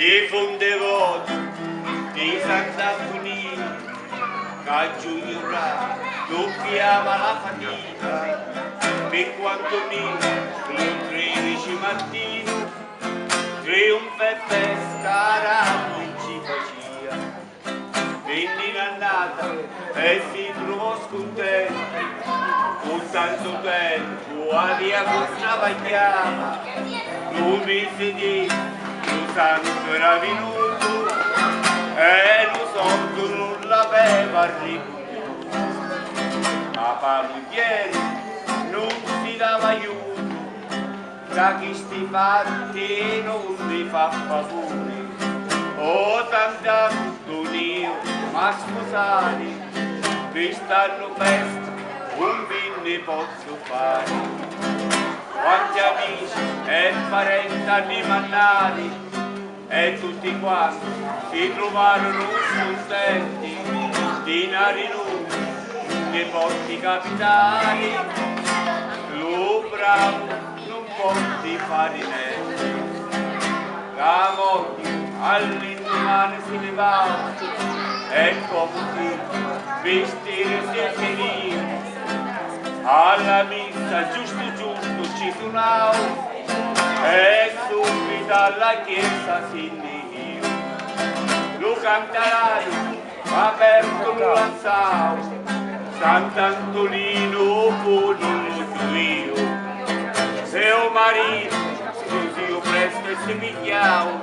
ci fu un devoto di Sant'Antonino che a giugno doppiava la fatica per quanto il 13 mattino trionfa e festa non ci faceva. Venne in annata e si trovò scontento con tanto tempo a via contravagliava. Lui si disse lo santo era venuto e lo soldo non l'aveva riconosciuto, ma paludiere non si dava aiuto, da chi sti fatti non mi fa favore. Oh Sant'Antonio, ma scusate, quest'anno festa un vin ne posso fare. Quanti amici e parenti animali e tutti quanti si trovarono contenti, dinari nuovi, nei porti capitali, lo bravo non può di fare niente. La moglie all'indomani si levava e come vestire si finì. Alla missa giusto ci suonava e subito alla chiesa si inviò. Lo cantaraio aperto lo lanciava, Sant'Antonino con lo io. Se o marito così presto e si pigliava,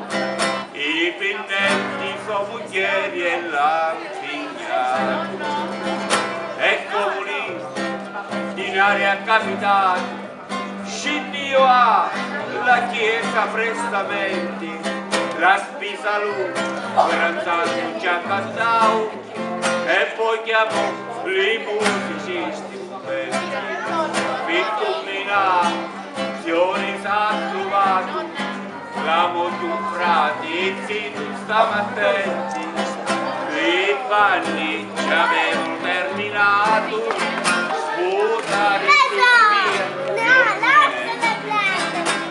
i pennelli sono moglieri e l'antignano. E comunisti in area capitale scendio la chiesa prestamente, la spesa lui per andare già cantato e poi chiamò i musicisti per combinazioni s'ha trovato l'amo tu frati e zitto stava attenti, i panni ci avevano terminato, sputare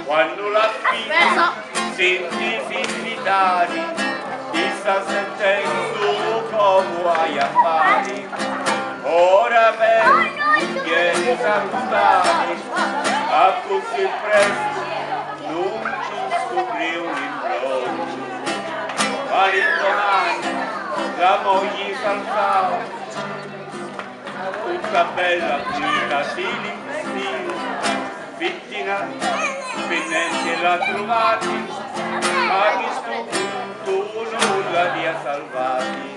quando la figlia senti invitati, ti sta sentendo come hai a fare. Ora per vieni salutare, a così presto non ci scopri un imbroglio. Ma l'indomani la moglie saltava, tutta bella pulita, vittina, pennelli l'ha trovati, ma chi sto punto nulla li ha salvati.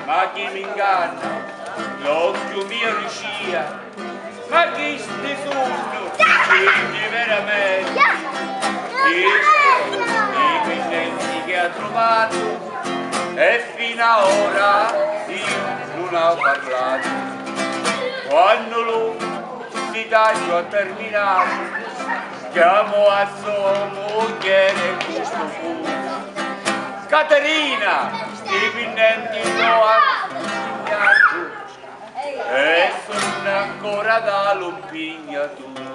Ma chi mi inganna, l'occhio mio riuscia, ma chi sti sono, quindi veramente, i pennelli che ha trovato, e fino a ora io non ho parlato. Quando lui si taglio ha terminato, chiamo a sua moglie questo punto. Caterina, i pennelli lo hanno impignato e sono ancora dall'impignatura.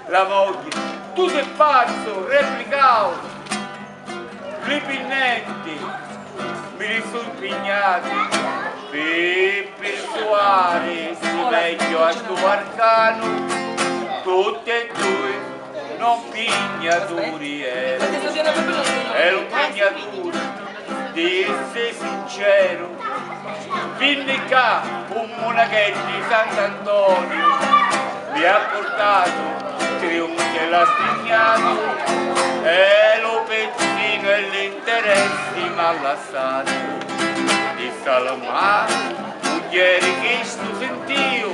La moglie, tu sei pazzo, replicavo, i pennelli mi li sono impignati per persuadere si meglio a sto arcano, tutti e due non pignaturi erano. È un pignatore di essere sincero, vindica un monachetto di Sant'Antonio, mi ha portato trionfi e l'ha stignato, e lo pezzino e l'interesse mi ha lasciato. Di Salomano, ieri che sto sentio,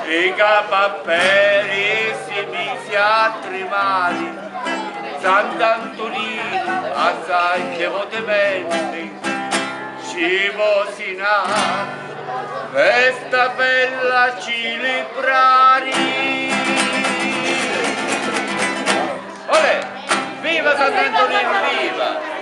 i capapperi si mise a tremare, Sant'Antonino assai devotemente ci vocinava, questa bella celebrare. Olè, viva Sant'Antonino, viva!